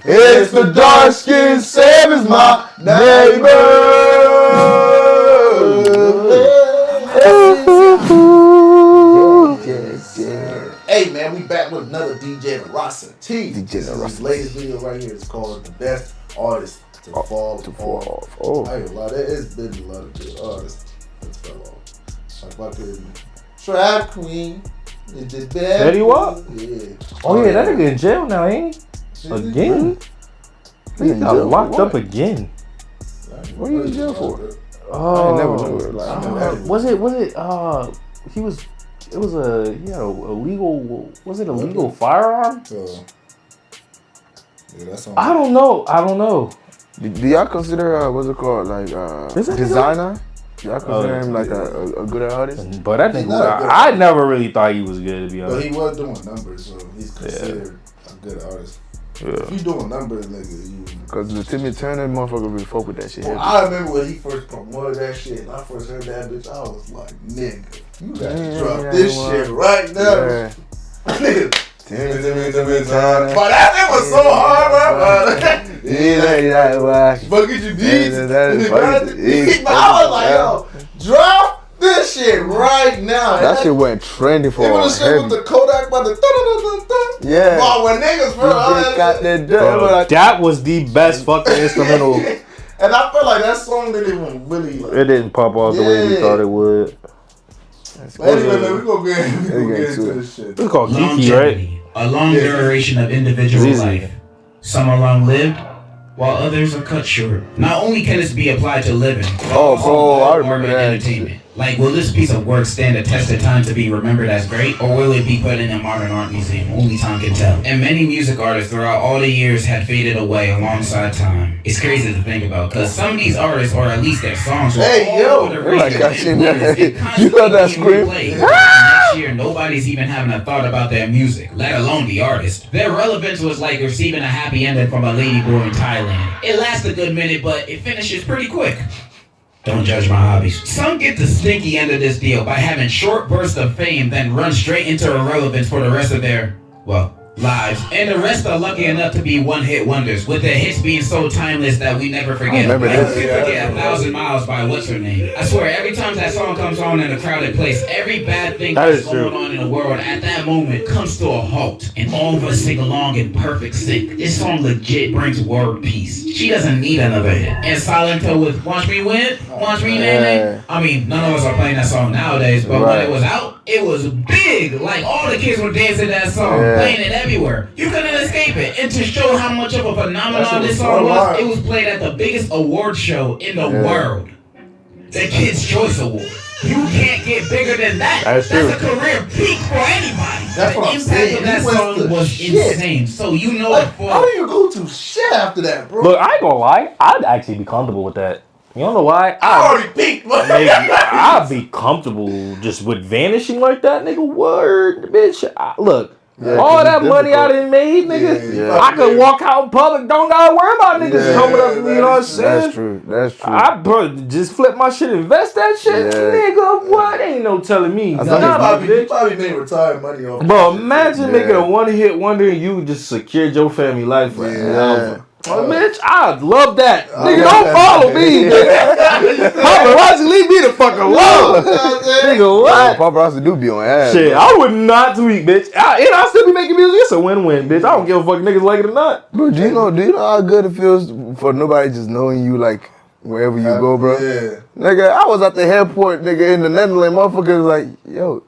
It's the dark skinned Sam is my neighbor. Hey man, we back with another Degenerosity. Degenerosity. This latest video right here is called "The Best Artist to Fall Off." Oh. I ain't gonna lie, there's been a lot of good artists that fell off. Like fucking Trap Queen. Fetty Wap? Yeah. Oh yeah, that nigga in jail now, ain't he? Again? He got locked up again. What are you in jail for? Oh, I never knew it. Like, was it? He was. It was he had a legal. Was it a legal firearm? Yeah, that's on. I don't know. do y'all consider what's it called, like designer? Y'all consider him like a good artist? But that nigga, I never really thought he was good, to be But honest. he was doing numbers, so he's considered a good artist. Yeah. If you doing numbers, nigga, you. Cause the Timmy Turner motherfucker really fuck with that shit. Well, I remember when he first promoted that shit, and I first heard that bitch, I was like, nigga, you gotta drop this shit right now. Timmy Turner. But that thing was so hard, bro. Fuck at your beats. But I was like, yo, drop this shit right now. That shit went trendy for Even a the shit with the Kodak by the yeah. Wow, when niggas That was the best fucking instrumental. And I feel like that song didn't even really like. It didn't pop off the way we thought it would. But anyway, man, we gonna get into this shit. It's called Kiki, right? A long duration of individual life. Some are long lived, while others are cut short. Not only can this be applied to living, but bro, I remember that. entertainment. Like, will this piece of work stand the test of time to be remembered as great, or will it be put in a modern art museum? Only time can tell. And many music artists throughout all the years had faded away alongside time. It's crazy to think about, because some of these artists, or at least their songs, were all over the radio. You heard that scream? Next year, nobody's even having a thought about their music, let alone the artist. Their relevance was like receiving a happy ending from a ladyboy in Thailand. It lasts a good minute, but it finishes pretty quick. Don't judge my hobbies. Some get the stinky end of this deal by having short bursts of fame, then run straight into irrelevance for the rest of their, lives. And the rest are lucky enough to be one-hit wonders, with their hits being so timeless that we never forget. I remember Like, this. we forget 1,000 Miles by what's her name. I swear, every time that song comes on in a crowded place, every bad thing that's going on in the world at that moment comes to a halt, and all of us sing along in perfect sync. This song legit brings world peace. She doesn't need another hit. And Silento with Watch Me Win, Watch Me Nay. I mean, none of us are playing that song nowadays, but when it was out, it was big. Like, all the kids were dancing that song, playing it everywhere. You couldn't escape it. And to show how much of a phenomenon this song was, it was played at the biggest award show in the world. The Kids' Choice Award. You can't get bigger than that. That's a career peak for anybody. That's the what I'm impact saying. of that song was insane. So you know Like, how do you go to shit after that, bro? Look, I ain't gonna lie. I'd actually be comfortable with that. You don't know why? I already peaked, man. I'd be comfortable just with vanishing like that, nigga. Word, bitch. Look, all that money I done made, nigga. I could walk out in public, don't gotta worry about niggas coming up to me, you know what I'm saying? That's true. I just flip my shit, invest that shit, nigga. What? Ain't no telling me. You probably made retired money off. Bro, imagine making a one-hit wonder and you just secured your family life forever. Bitch, I'd love that. Nigga, don't follow me, nigga. Paparazzi, leave me the fuck alone. Nigga, what? Paparazzi do be on ass. Shit, I would not tweet, bitch. I still be making music. It's a win-win, bitch. I don't give a fuck if niggas like it or not. Bro, do you know how good it feels for nobody just knowing you, like, wherever you go, bro? Yeah. Nigga, I was at the airport, nigga, in the Netherlands. Motherfucker was like, yo,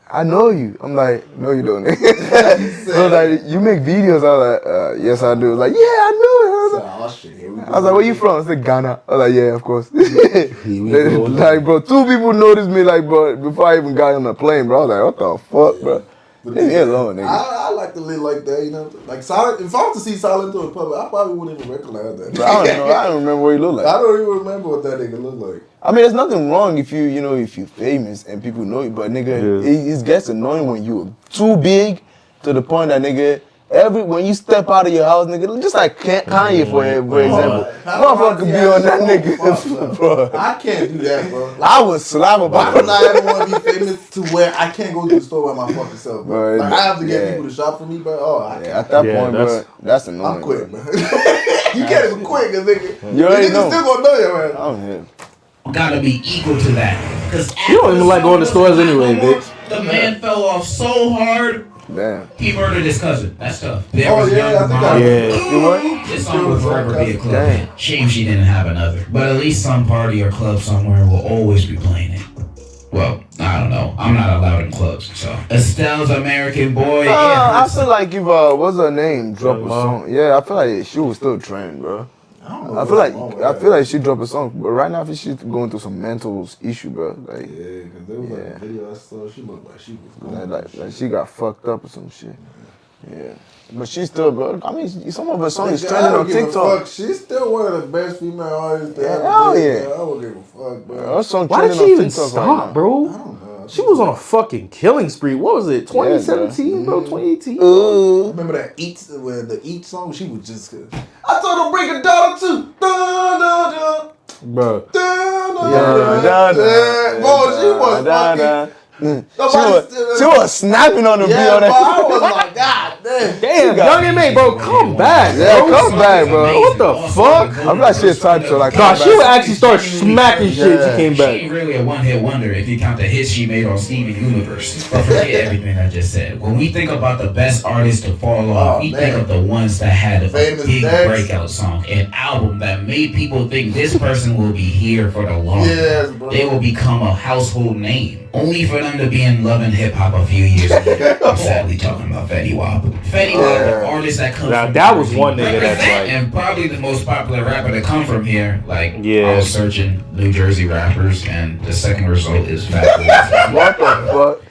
I know you. I'm like, no, you don't. So like, you make videos. I was like, yes, I do. Like, yeah, I know it. I was like, where you from? I said, Ghana. I was like, yeah, of course. Like, bro, 2 people noticed me, like, bro, before I even got on the plane, bro. I was like, what the fuck, bro? Leave me alone, nigga. I like to live like that, you know. Like Silent. If I was to see Silento in public, I probably wouldn't even recognize that. Bro, I don't know. I don't remember what he looked like. I don't even remember what that nigga looked like. I mean, there's nothing wrong if you're famous and people know you, but nigga, it gets annoying when you're too big to the point that nigga, when you step out of your house, nigga, just like Kanye for example, motherfucker could be on that nigga, bro. I can't do that, bro. I would slap I about would not ever want to be famous to where I can't go to the store by my fucking self, bro. Bro, Like, I have to get yeah. people to shop for me, bro. Oh, I can't. At that Yeah, point, bro, that's annoying. I'm quitting, bro. bro. You can't even quit, cause nigga, You already niggas know. still gonna know you, man. I'm here. Gotta be equal to that. Cause You don't even like going to stores anyway, bitch. The man fell off so hard, Damn. he murdered his cousin. That's tough. There Oh, was yeah, young I think mom. Yeah. You what? This song will forever be a club Damn. hit. Shame she didn't have another. But at least some party or club somewhere will always be playing it. Well, I don't know. I'm not allowed in clubs, so. Estelle's American Boy. I feel like if what's her name drop a song, yeah, I feel like she was still trend, bro. I don't know I feel like she dropped a song, but right now I think she's going through some mental issue, bro. Like, Yeah, because there was like a video I saw, she looked like she was going like she got fucked up or some shit. Yeah, but she still, bro. I mean, some of her songs I trending don't on give a TikTok. fuck. She's still one of the best female artists that Hell ever did, yeah. bro. I don't give a fuck, bro. Her song Why did trending she on even TikTok stop, right now. bro? I don't know. She was on a fucking killing spree. What was it? 2017, bro? 2018? Remember that Eat song? She was just good. I told her bring a dollar too. Dun, dun, dun. Bro. Dun, dun, Yeah, dun, dun. Bro, she was fucking. She was snapping on the beat Yeah, on bro, I that. was like, God damn. Damn, Young M.A, bro, come back, Yeah, bro. come back, bro. What the fuck? I'm not shit type, so like, Nah, come she would back. actually start smacking shit. She came She back. ain't really a one-hit wonder if you count the hits she made on Steven Universe. But forget everything I just said. When we think about the best artists to fall off, we think of the ones that had a Famous big Dex. breakout song, an album that made people think this person will be here for the long Yes, run. bro. They will become a household name. Only for them to be in love and hip-hop a few years later. I'm sadly talking about Fetty Wap. Fetty Wap, the artist that comes Now, from that was Jersey, one nigga that's represent, like- and probably the most popular rapper to come from here. Like, Yeah. I was searching New Jersey rappers, and the second result is Fat Boy. What the fuck?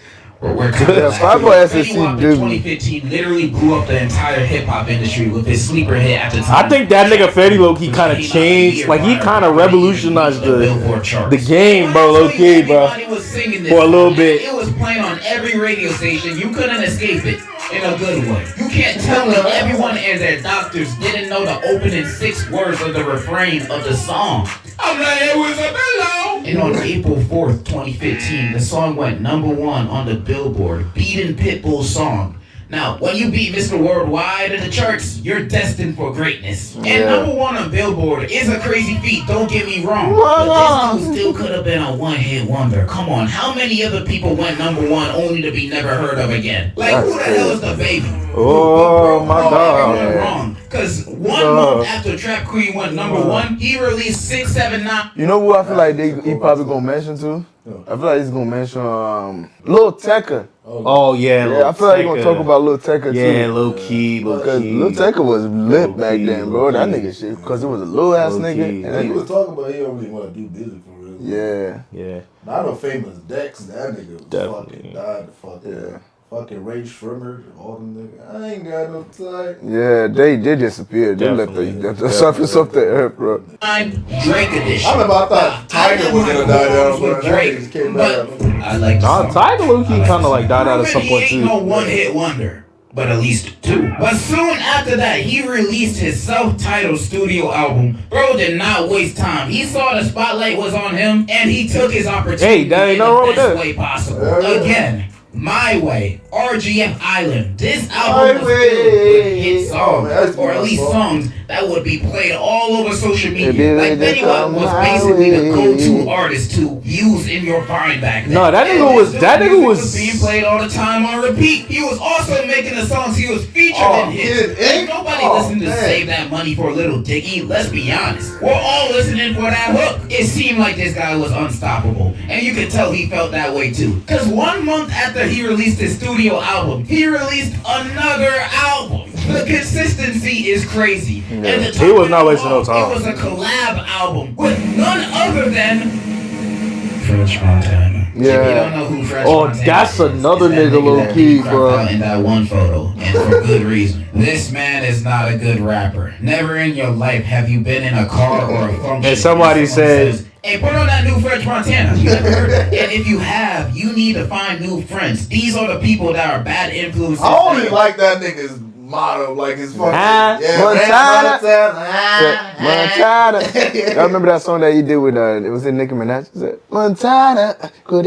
We're kind Yeah, of Fat Boy Fetty SSC Wap in dude. 2015 literally blew up the entire hip hop industry with his sleeper hit at the time. I think that nigga Fetty low-key kind of changed. Like, he kind of revolutionized the game, bro, low-key, bro. Everybody was singing this For a little song. bit. It was playing on every radio station. You couldn't escape it in a good way. You can't tell me everyone and their doctors didn't know the opening 6 words of the refrain of the song. I'm like, it was a pillow. And on April 4th, 2015, the song went #1 on the Billboard, beating Pitbull's song. Now, when you beat Mr. Worldwide in the charts, you're destined for greatness. And Yeah. #1 on Billboard is a crazy feat, don't get me wrong. But this dude still could have been a one-hit wonder. Come on, how many other people went #1 only to be never heard of again? Like, who the hell is the baby? Oh, my God. Everyone wrong. Because 1 month after Trap Queen went #1, he released 679. You know who I feel like he probably gonna mention too? I feel like he's gonna mention Lil Tecca. Oh, yeah. Yeah, I feel like he's gonna talk about Lil Tecca too. Yeah, low-key, Because low-key. Lil Tecca was lit back Low-key, then, bro. That low-key. nigga shit. Because it was a little ass Low-key. nigga. He And was talking about he don't really want to do music for real. yeah. Yeah. Not no famous Dex. That nigga Definitely. fucking died. Yeah. Fucking Ray Shrimmer, all them niggas. I ain't got no time. Yeah, they disappeared. They left the surface of the earth, bro. Drake edition. I remember I thought Tiger was gonna die down, but that Drake, nigga came but back. I like the Nah, song. Tiger low-key kind of like died out at some He point, ain't too. no one-hit wonder, but at least 2. But soon after that, he released his self-titled studio album. Bro did not waste time. He saw the spotlight was on him, and he took his opportunity Hey, that ain't in nothing wrong the with best that. way possible. Again, My Way, RGF Island. This album was filled with hit songs, or at least songs that would be played all over social media. Like Fetty Wap was basically the go-to artist to use in your find back then. No, that nigga And was- his that nigga music was- being played all the time on repeat. He was also making the songs he was featured in hits. Ain't nobody listening to Save That Money for Little Dicky. Let's be honest. We're all listening for that hook. It seemed like this guy was unstoppable, and you could tell he felt that way too. Cause 1 month after he released his studio album, he released another album. The consistency is crazy. And to He was top not it wasting no off, time. It was a collab album with none other than French Montana. Yeah. If you don't know who French Oh, Montana that's is, another it's that nigga low that key, cropped bro. out in that one photo, and for good reason. This man is not a good rapper. Never in your life have you been in a car or a function And somebody someone says, "Hey, put on that new French Montana." You never heard that. And if you have, you need to find new friends. These are the people that are bad influences. I only like that nigga's motto, like his fucking Montana. I remember that song that he did with it was in Nicki Minaj. It said, Montana. Oh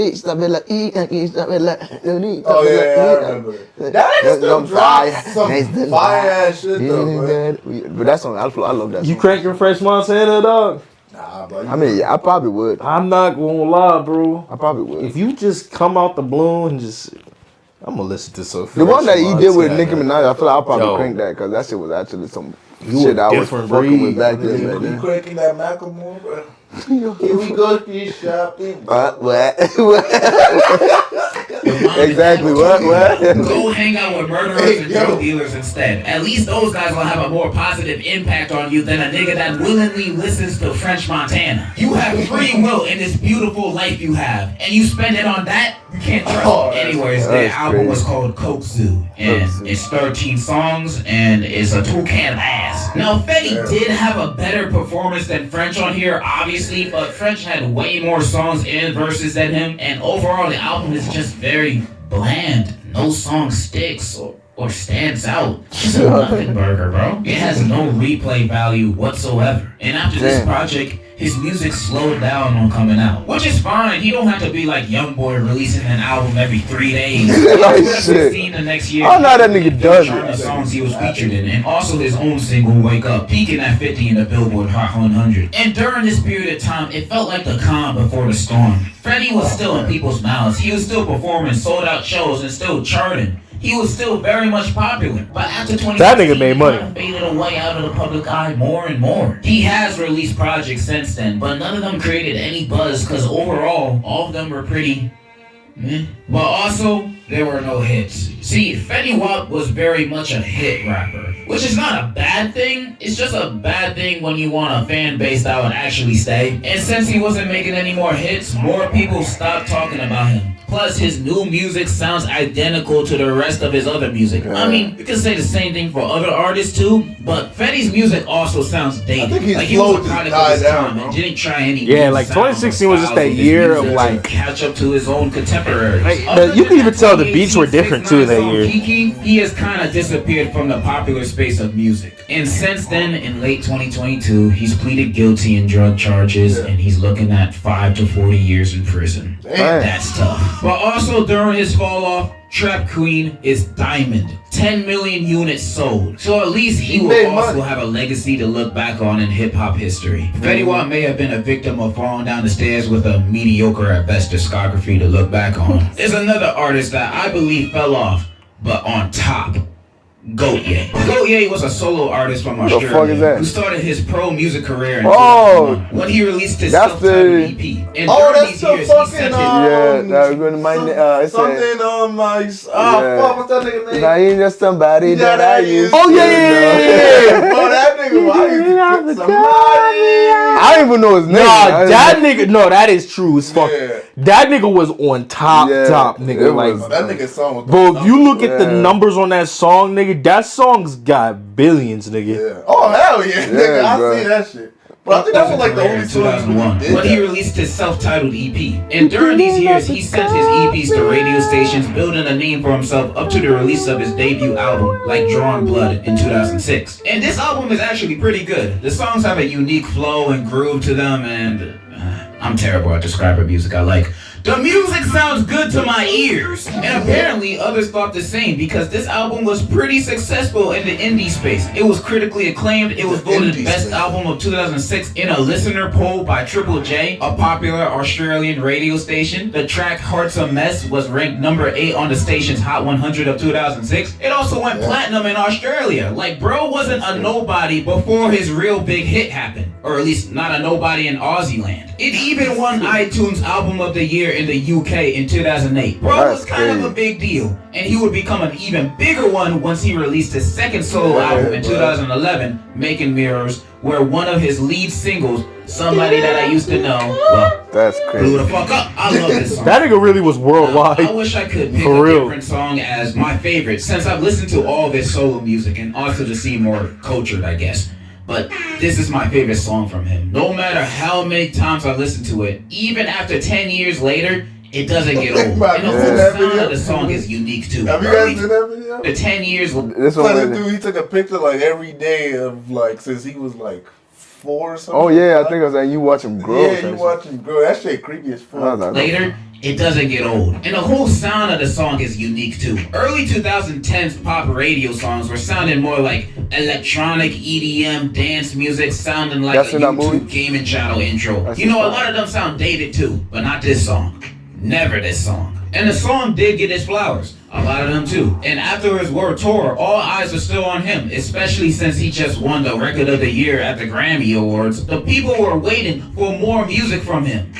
yeah, I remember it. That nigga still drops some fire ass shit though, bro. But that song, I love that song. You cranking Fresh Montana, dog? Nah, bro. I mean, I probably would. I'm not gonna lie, bro. I probably would. If you just come out the blue and just, I'm gonna listen to some. The one that he did with Montana. Nicki Minaj, I feel like I'll probably Yo. crank that because that shit was actually some You shit a I was different fucking breed. with back You then. cranking that Macklemore, bro? Here we go thrift shopping. What? Exactly. What? Go hang out with murderers and drug dealers instead. At least those guys will have a more positive impact on you than a nigga that willingly listens to French Montana. You have free will in this beautiful life you have, and you spend it on that, you can't trust it. Anyways, their album was called Coke Zoo, and it's 13 songs, and it's a toucan of ass. Now, Fetty did have a better performance than French on here, obviously, but French had way more songs and verses than him, and overall the album is just very bland. No song sticks or stands out. It's a nothing burger, bro. It has no replay value whatsoever. And after this project, his music slowed down on coming out, which is fine. He don't have to be like YoungBoy releasing an album every 3 days. Like shit. The next year, I know how that nigga does the it. songs he was featured in, and also his own single "Wake Up," peaking at 50 in the Billboard Hot 100. And during this period of time, it felt like the calm before the storm. Freddie was still in people's mouths. He was still performing sold-out shows and still charting. He was still very much popular, but after 2016, That nigga made money. He kind of faded away out of the public eye more and more. He has released projects since then, but none of them created any buzz because overall, all of them were pretty meh. But also, there were no hits. See, Fetty Wap was very much a hit rapper, which is not a bad thing. It's just a bad thing when you want a fan base that would actually stay. And since he wasn't making any more hits, more people stopped talking about him. Plus, his new music sounds identical to the rest of his other music. I mean, you can say the same thing for other artists too, but Fetty's music also sounds dated. I think his like he flow was a just product died of his down, time bro. and didn't try any Yeah, new like sounds or 2016 was just styles that with his year of, music like- to catch up to his own contemporaries. Like, Other you than can even that tell the beats were 2018 different, too, that song year. Kiki, he has kind of disappeared from the popular space of music. And since then, in late 2022, he's pleaded guilty in drug charges and he's looking at 5 to 40 years in prison. Damn. That's tough. But also during his fall off, Trap Queen is Diamond. 10 million units sold. So at least he will made also money. have a legacy to look back on in hip-hop history. Fetty Wap may have been a victim of falling down the stairs with a mediocre at best discography to look back on. There's another artist that I believe fell off, but on top. Goatye. Goatye was a solo artist from the Australia fuck is that? who started his pro music career in Oh, 2001 when he released his that's self-titled the- EP. And Oh, during that's these the years, he fucking, sent his Yeah, that was going to my Some- it said, something like Yeah. fuck, what's that nigga name? now you just somebody that I used Oh, to yeah. Bro, that nigga, why you get somebody? I don't even know his name. I Nah, don't that know. nigga, no, that is true as fuck. Yeah. That nigga was on top, Yeah, nigga. it Like, was. That nigga song was bro, if you look at the Yeah. numbers on that song, nigga, that song's got billions, nigga. Yeah. Oh hell yeah, nigga, I bro. see that shit. But I think that's what, like the only in song 2001 he did when he that. released his self-titled EP. And during these years, he sent his EPs to radio stations, building a name for himself up to the release of his debut album, like Drawing Blood, in 2006. And this album is actually pretty good. The songs have a unique flow and groove to them, and I'm terrible at describing music I like. The music sounds good to my ears. And apparently others thought the same because this album was pretty successful in the indie space. It was critically acclaimed. It was voted indie best space. album of 2006 in a listener poll by Triple J, a popular Australian radio station. The track Heart's a Mess was ranked number 8 on the station's Hot 100 of 2006. It also went platinum in Australia. Like, bro wasn't a nobody before his real big hit happened. Or at least not a nobody in Aussie land. It even won iTunes Album of the Year in the UK in 2008. Bro That's was kind of a big deal. And he would become an even bigger one once he released his second solo album in 2011, Making Mirrors, where one of his lead singles, Somebody That I Used to Know, well, That's blew crazy. the fuck up. I love this song. That nigga really was worldwide. I wish I could pick For a real. different song as my favorite, since I've listened to all of his solo music and also to seem more cultured, I guess. But this is my favorite song from him. No matter how many times I listen to it, even after 10 years later, it doesn't get old. And the whole sound of the song is unique too. Have you guys seen that video? The 10 years. This So one, this dude, he took a picture like every day of like since he was like 4 or something. oh yeah, I think I was like, you watch him grow. Yeah, you watch him grow. That shit creepy as fuck. Later, it doesn't get old. And the whole sound of the song is unique too. Early 2010s pop radio songs were sounding more like electronic EDM dance music, sounding like a YouTube gaming channel intro. You know, a lot of them sound dated too, but not this song. Never this song. And the song did get its flowers. A lot of them too. And after his world tour, all eyes are still on him, especially since he just won the Record of the Year at the Grammy Awards. The people were waiting for more music from him.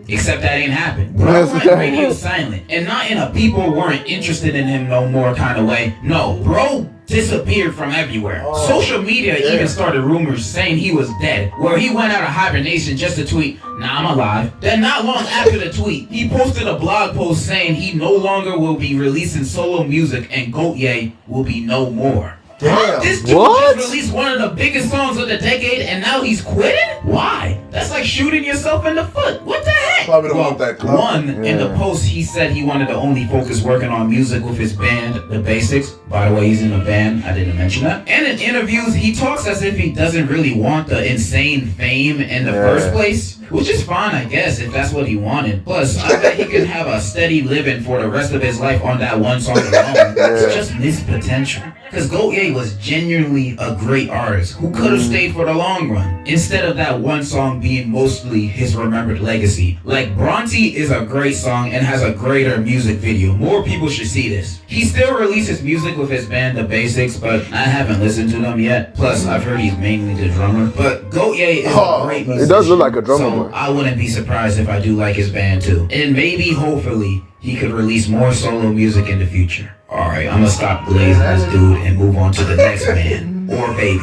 Except that ain't happened. Bro went radio silent. And not in a people weren't interested in him no more kind of way. No, bro disappeared from everywhere. Social media even started rumors saying he was dead, where he went out of hibernation just to tweet, "Nah, I'm alive." Then not long after the tweet, he posted a blog post saying he no longer will be releasing solo music and Gaultier will be no more. Damn. This dude just released one of the biggest songs of the decade and now he's quitting? Why? That's like shooting yourself in the foot. What the heck? Probably don't want that club. One, in the post he said he wanted to only focus working on music with his band, The Basics. By the way, he's in a band. I didn't mention that. And in interviews, he talks as if he doesn't really want the insane fame in the first place. Which is fine, I guess, if that's what he wanted. Plus, I bet he could have a steady living for the rest of his life on that one song alone. It's just missed potential. Because Gaultier was genuinely a great artist who could have stayed for the long run, instead of that one song being mostly his remembered legacy. Like, Bronte is a great song and has a greater music video. More people should see this. He still releases music with his band, The Basics, but I haven't listened to them yet. Plus, I've heard he's mainly the drummer. But Gaultier is a great musician. It does look like a drummer. So I wouldn't be surprised if I do like his band too. And maybe, hopefully, he could release more solo music in the future. Alright, I'm gonna stop glazing this dude and move on to the next man. Or Baby.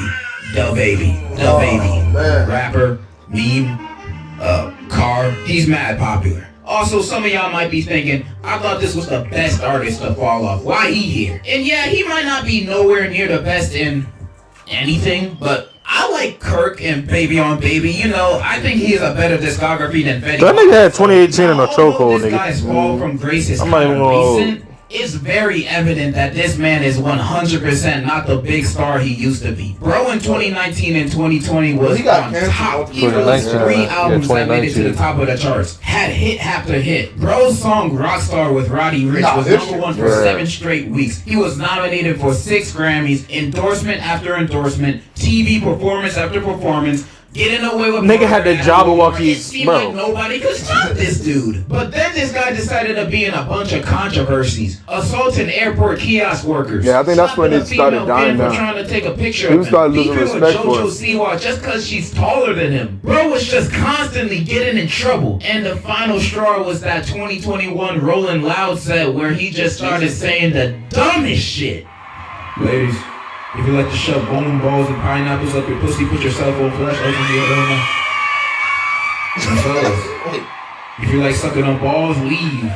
The Baby. Rapper, meme, car. He's mad popular. Also, some of y'all might be thinking, I thought this was the best artist to fall off. Why he here? And yeah, he might not be nowhere near the best in anything, but I like Kirk and Baby on Baby. You know, I think he has a better discography than Fetty. That nigga had 2018 in a chokehold, nigga. This guy's fall from grace is kind of recent. It's very evident that this man is 100% not the big star he used to be. Bro, in 2019 and 2020 was on top. He released 3 albums that made it to the top of the charts. Had hit after hit. Bro's song Rockstar with Roddy Ricch was #1 for 7 straight weeks. He was nominated for 6 Grammys, endorsement after endorsement, TV performance after performance. Getting away with nigga had the Jabberwockies, bro. Like nobody could stop this dude. But then this guy decided to be in a bunch of controversies, assaulting airport kiosk workers. Yeah, I think that's when it started dying down. Trying to take a picture He of started him. losing Beefing respect with for JoJo him. Siwa just because she's taller than him. Bro was just constantly getting in trouble. And the final straw was that 2021 Rolling Loud set where he just started saying the dumbest shit. Ladies, if you like to shove bowling balls and pineapples up your pussy, put your cell phone flash open to your other mouth. If you like sucking on balls, leave.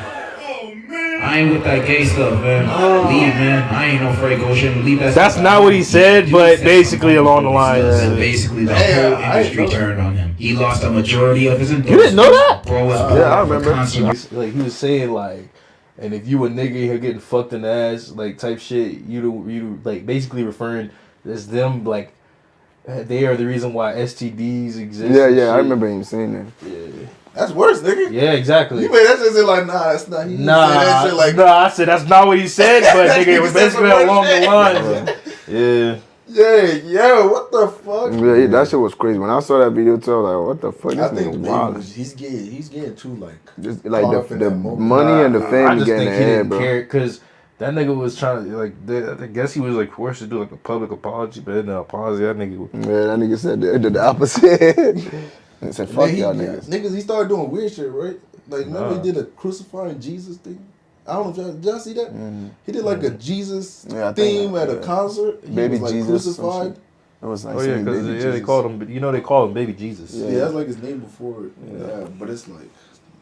I ain't with that gay stuff, man. Leave, man. I ain't no Frank Ocean. Leave that. That's not what he said, but basically along the lines. Basically, the whole industry turned on him. He lost a majority of his endorsements. You didn't know that? Bro was I remember. Like he was saying, like, and if you a nigga here getting fucked in the ass, like type shit, you like basically referring as them like they are the reason why STDs exist. Yeah, I remember him saying that. Yeah. That's worse, nigga. Yeah, exactly. You made that shit like, nah, that's not. He that shit like, I said that's not what he said, but nigga, it was basically along the lines. Yeah. Yeah, what the fuck? Yeah, that shit was crazy. When I saw that video too, I was like, what the fuck? I This think nigga wild. he's getting too like Just like caught up in the that moment. money and the fame I just getting think he ahead, didn't bro. care because that nigga was trying to like. I guess he was like forced to do like a public apology, but in the apology, that nigga. Yeah, that nigga said the opposite. He said, fuck y'all niggas. Niggas, he started doing weird shit, right? Like, remember he did a crucifying Jesus thing? I don't know if did y'all see that? Mm-hmm. He did like a Jesus Yeah, I think theme at a concert. He Baby was like Jesus, some crucified. shit. It was like Oh yeah, because they called him. You know they called him Baby Jesus. Yeah, that's like his name before it. Yeah, but it's like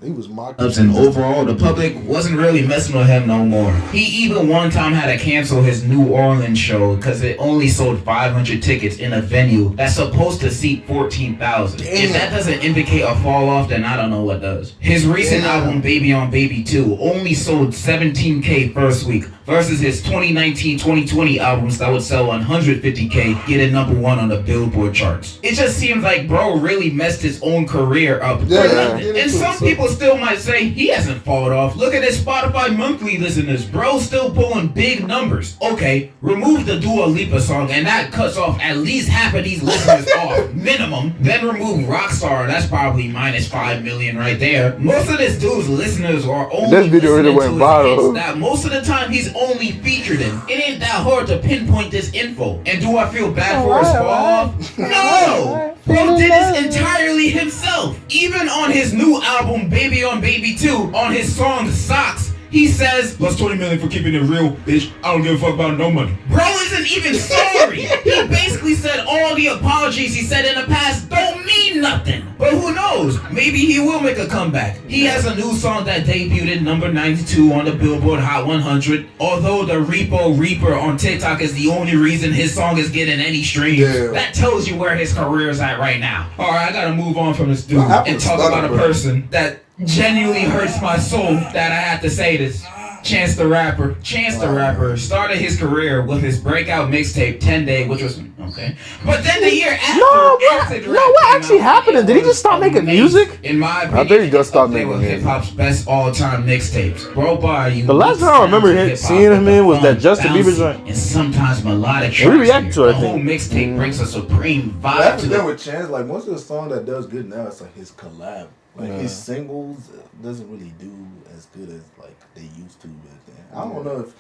He was mocked. And overall, the public wasn't really messing with him no more. He even one time had to cancel his New Orleans show because it only sold 500 tickets in a venue that's supposed to seat 14,000. If that doesn't indicate a fall off, then I don't know what does. His recent album, Baby on Baby 2, only sold 17K first week versus his 2019-2020 albums that would sell 150K, getting #1 on the Billboard charts. It just seems like bro really messed his own career up. And some people still might say he hasn't fallen off. Look at his Spotify monthly listeners. Bro still pulling big numbers. Okay, remove the Dua Lipa song and that cuts off at least half of these listeners off. Minimum. Then remove Rockstar. That's probably minus 5 million right there. Most of this dude's listeners are only this video really went viral. That most of the time he's only featured in. It ain't that hard to pinpoint this info. And do I feel bad for his fall off? No! Bro did this entirely himself. Even on his new album, Baby on Baby 2, on his song Socks, he says, plus 20 million for keeping it real, bitch. I don't give a fuck about no money. Bro isn't even sorry. He basically said all the apologies he said in the past don't mean nothing. But who knows? Maybe he will make a comeback. He has a new song that debuted at number 92 on the Billboard Hot 100. Although the Repo Reaper on TikTok is the only reason his song is getting any streams. That tells you where his career is at right now. Alright, I gotta move on from this dude and talk about a person that genuinely hurts my soul that I have to say this. Chance the Rapper. Chance the Rapper started his career with his breakout mixtape 10 Day, which was okay. But then the year after, what actually happened? Did he just stop making music? In my opinion, I think he just stopped making music. Hip hop's best all-time mixtapes. Bro, the last time I remember seeing him in was that Justin Bieber joint. And sometimes melodic tracks. We react to it. The whole mixtape brings a supreme vibe. That's the thing with Chance. Like most of the song that does good now, it's like his collab. Like his singles doesn't really do as good as like they used to back then. I don't know if,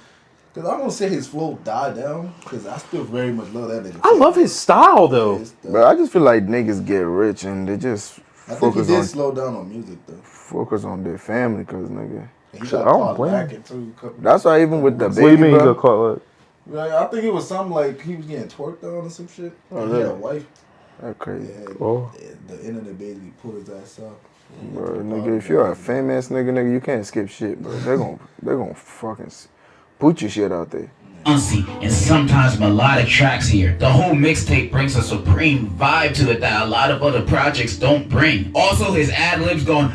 cause I don't say his flow died down, cause I still very much love that nigga. I love his style though. But I just feel like niggas get rich and they just focus on slow down on music though. Focus on their family, cause nigga. He got caught lacking too. That's why even with the baby, what do you mean he got caught like? Like, I think it was something like he was getting twerked on or some shit. Oh, he had a wife. That's crazy. The internet basically pulled his ass out. Bro, nigga, if you're a famous nigga, you can't skip shit, bro. They're gonna fucking put your shit out there. And sometimes melodic tracks here. The whole mixtape brings a supreme vibe to it that a lot of other projects don't bring. Also, his ad-libs going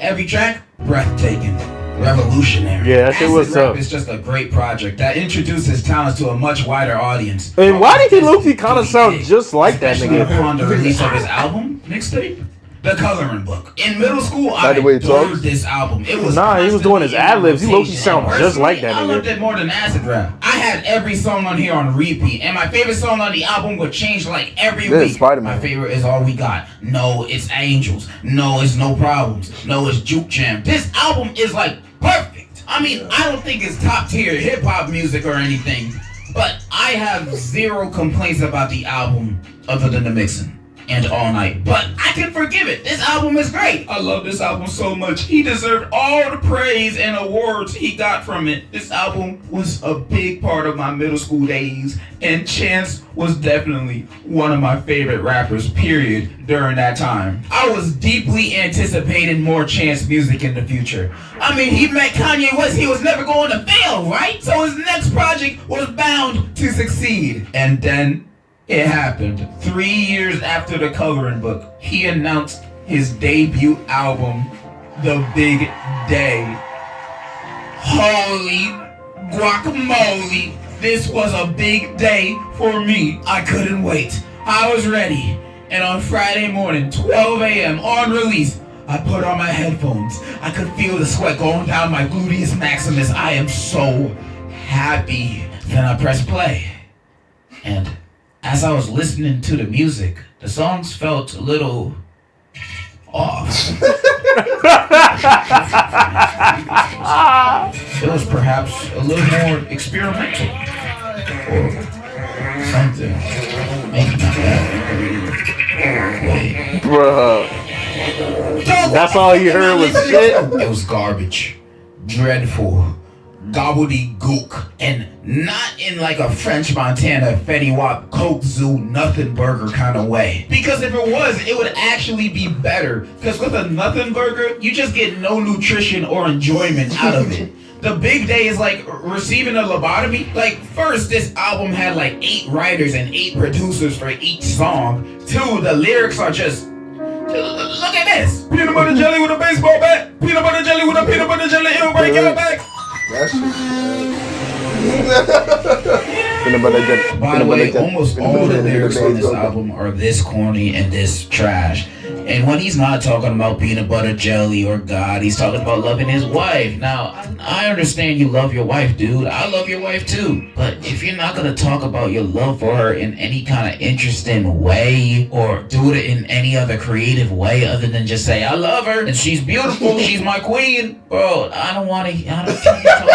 every track, breathtaking. Revolutionary. Yeah, that shit was tough. It's just a great project that introduces talents to a much wider audience. And why did he low-key kind of sound just like that nigga? Upon the release of his album mixtape, The Coloring Book. In middle school, I the way he adored talks? this album. It was he was doing his ad-libs. He low-key sound just like that I loved nigga. it more than acid rap. I had every song on here on repeat, and my favorite song on the album would change like every week. Spider-Man. My favorite is All We Got. No, it's Angels. No, it's No Problems. No, it's Juke Jam. This album is like perfect. I mean, I don't think it's top tier hip hop music or anything, but I have zero complaints about the album other than the mixing and All Night. But I can forgive it. This album is great. I love this album so much. He deserved all the praise and awards he got from it. This album was a big part of my middle school days, and Chance was definitely one of my favorite rappers, period, during that time. I was deeply anticipating more Chance music in the future. I mean, he met Kanye West. He was never going to fail, right? So his next project was bound to succeed. And then it happened. 3 years after The Coloring Book, he announced his debut album, The Big Day. Holy guacamole. This was a big day for me. I couldn't wait. I was ready. And on Friday morning, 12 a.m. on release, I put on my headphones. I could feel the sweat going down my gluteus maximus. I am so happy. Then I pressed play. And as I was listening to the music, the songs felt a little off. It was perhaps a little more experimental or something. Maybe not that. Wait. Bruh. That's all you heard was shit. It was garbage, dreadful, gobbledygook, and not in like a French Montana, Fetty Wap, Coke Zoo, Nothing Burger kind of way. Because if it was, it would actually be better. Because with a Nothing Burger, you just get no nutrition or enjoyment out of it. The big day is like receiving a lobotomy. Like, first, this album had like 8 writers and 8 producers for each song. 2, the lyrics are just, look at this. Peanut butter jelly with a baseball bat. Peanut butter jelly with a peanut butter jelly. It'll break your back. That shit. By the way, almost all the lyrics on this album are this corny and this trash. And when he's not talking about peanut butter jelly or God, he's talking about loving his wife. Now, I understand you love your wife, dude. I love your wife too. But if you're not gonna talk about your love for her in any kind of interesting way, or do it in any other creative way other than just say, I love her and she's beautiful, she's my queen. Bro, I don't wanna can you talk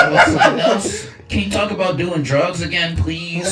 about something else? Can you talk about doing drugs again, please?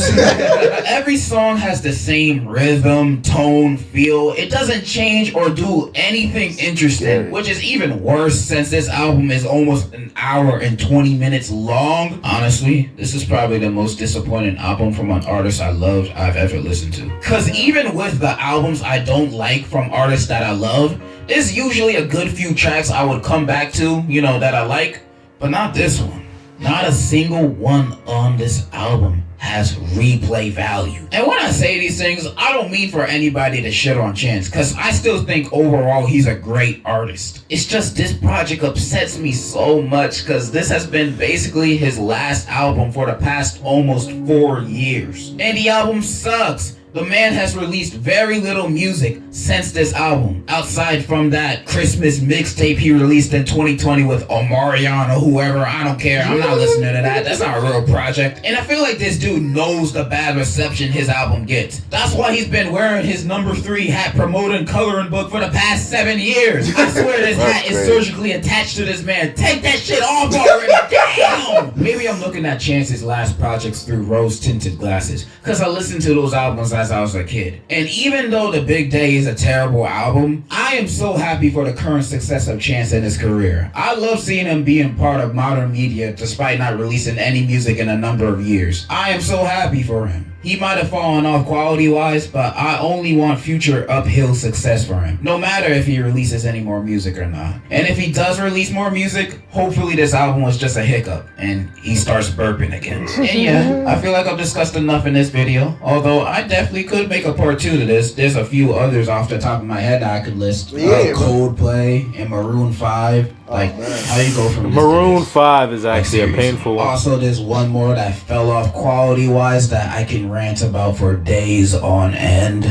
Every song has the same rhythm, tone, feel. It doesn't change or do anything interesting, which is even worse since this album is almost an hour and 20 minutes long. Honestly, this is probably the most disappointing album from an artist I loved I've ever listened to. Cause even with the albums I don't like from artists that I love, there's usually a good few tracks I would come back to, you know, that I like, but not this one. Not a single one on this album has replay value. And when I say these things, I don't mean for anybody to shit on Chance, because I still think overall he's a great artist. It's just this project upsets me so much because this has been basically his last album for the past almost 4 years. And the album sucks. The man has released very little music since this album, outside from that Christmas mixtape he released in 2020 with Omarion or whoever. I don't care. I'm not listening to that. That's not a real project. And I feel like this dude knows the bad reception his album gets. That's why he's been wearing his number 3 hat promoting Coloring Book for the past 7 years. I swear this hat is surgically attached to this man. Take that shit off already. Damn! Maybe I'm looking at Chance's last projects through rose-tinted glasses, because I listened to those albums as I was a kid. And even though The Big Day is a terrible album, I am so happy for the current success of Chance in his career. I love seeing him being part of modern media despite not releasing any music in a number of years. I am so happy for him. He might have fallen off quality-wise, but I only want future uphill success for him, no matter if he releases any more music or not. And if he does release more music, hopefully this album was just a hiccup, and he starts burping again. And yeah, I feel like I've discussed enough in this video, although I definitely could make a part 2 to this. There's a few others off the top of my head that I could list. Coldplay and Maroon 5. Like, how you go from Maroon 5 is actually a painful one. Also, there's one more that fell off quality-wise that I can rant about for days on end.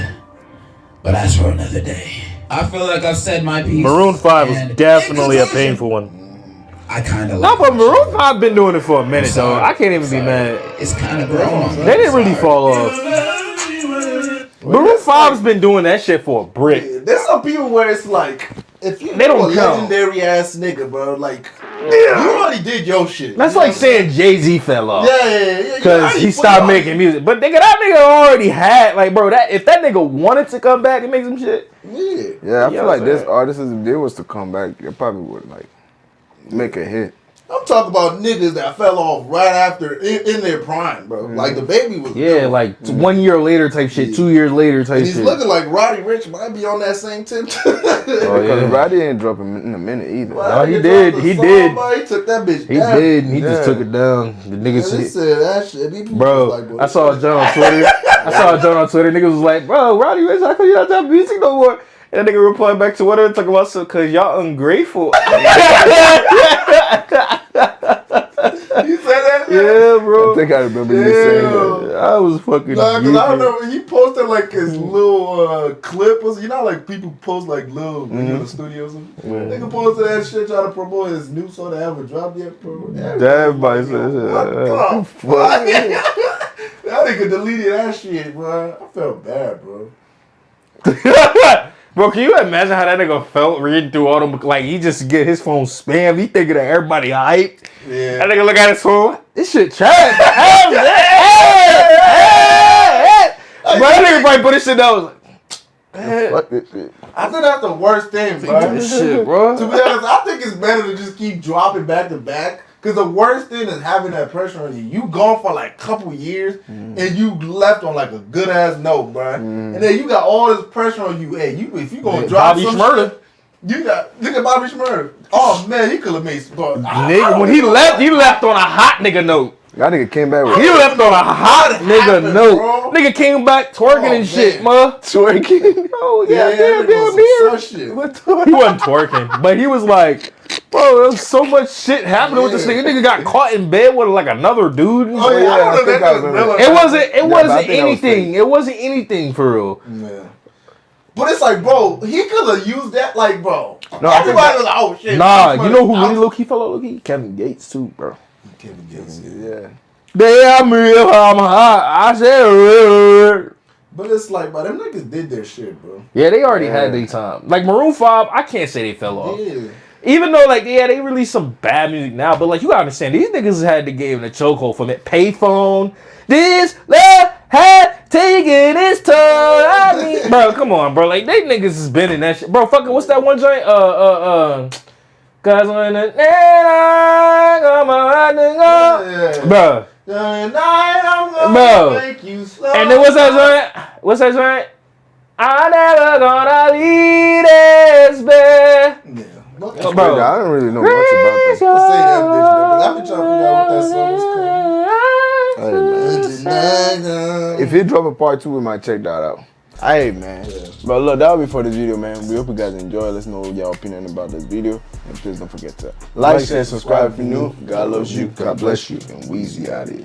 But that's for another day. I feel like I've said my piece. Maroon 5 was definitely a painful one. I kind of like. No, but Maroon 5 been doing it for a minute, though. I can't even be mad. It's kind of grown. They didn't really fall off. Maroon 5's been doing that shit for a brick. There's some people where it's like, if you they don't a legendary ass nigga, bro, like, you already did your shit. That's like saying Jay-Z fell off. Yeah. Because he stopped making music. But nigga, that nigga already had, like, bro, that if that nigga wanted to come back and make some shit. Yeah, I feel like this artist, if they was to come back, they probably would, like, make a hit. I'm talking about niggas that fell off right after in their prime, bro. Like the baby was. Yeah, like 1 year later type shit, 2 years later type shit. He's looking like Roddy Ricch might be on that same tip. Because Roddy ain't dropping in a minute either. No, he did. He did. He took that bitch down. He did. He just took it down. The niggas said that shit. Bro, like, I saw a John on Twitter. Niggas was like, bro, Roddy Ricch, how come you not drop music no more? And that nigga replied back to whatever, talking about so, cause y'all ungrateful. You said that? Yeah, bro. I think I remember you saying that. I was fucking. Nah, cause I remember he posted like his little clip. You know, like people post like little in the studios. Nigga posted that shit trying to promote his new song that haven't dropped yet, bro. Everybody says that. Fuck. That nigga deleted that shit, bro. I felt bad, bro. Bro, can you imagine how that nigga felt reading through all them? Like, he just get his phone spammed. He thinking that everybody hyped. Yeah. That nigga look at his phone. This shit trash. Bro, that nigga probably put his shit down. Fuck this shit. I think that's the worst thing, bro. This shit, bro. To be honest, I think it's better to just keep dropping back to back. Because the worst thing is having that pressure on you. You gone for like a couple years and you left on like a good ass note, bro. And then you got all this pressure on you. Hey, if you gonna drop Bobby some Shmurda. shit, you got look at Bobby Shmurda. Oh man, he could have made some. Nigga, when he left on a hot nigga note. That nigga came back with He left on a hot nigga happened, note. bro? Nigga came back twerking and shit, ma. twerking. Oh Yeah, damn. shit. He wasn't twerking, but he was like, bro, there was so much shit happening with this nigga. Nigga got caught in bed with like another dude. And Oh shit. yeah, I think I remember. It wasn't I think that was anything. It wasn't anything for real. Yeah. But it's like, bro, he could have used that, like, bro. No, I think everybody was like, oh shit. Nah, you know who really low key fell out low key? Kevin Gates too, bro. Kevin Gates. Yeah. Damn real, I'm hot. I said, But it's like, bro, them niggas did their shit, bro. yeah, they already had their time. Like Maroon 5, I can't say they fell off. Yeah. Even though, like, yeah, they release some bad music now, but like, you gotta understand, these niggas had the game in a chokehold from it. Payphone, this love had taken its toll. I mean, bro, come on, bro. Like, they niggas has been in that shit, bro. Fucking, what's that one joint? Cause when the night I'm Yeah. bro. Tonight I'm gonna Bro. make you slow. And then what's that joint? What's that joint? I'm never gonna leave this bed. Yeah. Look, Oh, I bro. I don't really know much about that. say that bitch, man, 'cause I've been trying to figure out what that song was called. Hey, man. Tonight, If he drop a part 2, we might check that out. Hey, man. Yeah. But look, that'll be for this video, man. We hope you guys enjoy. Let us know your opinion about this video. And please don't forget to like, share, subscribe if you're new. God loves you. God bless you. And Weezy out here.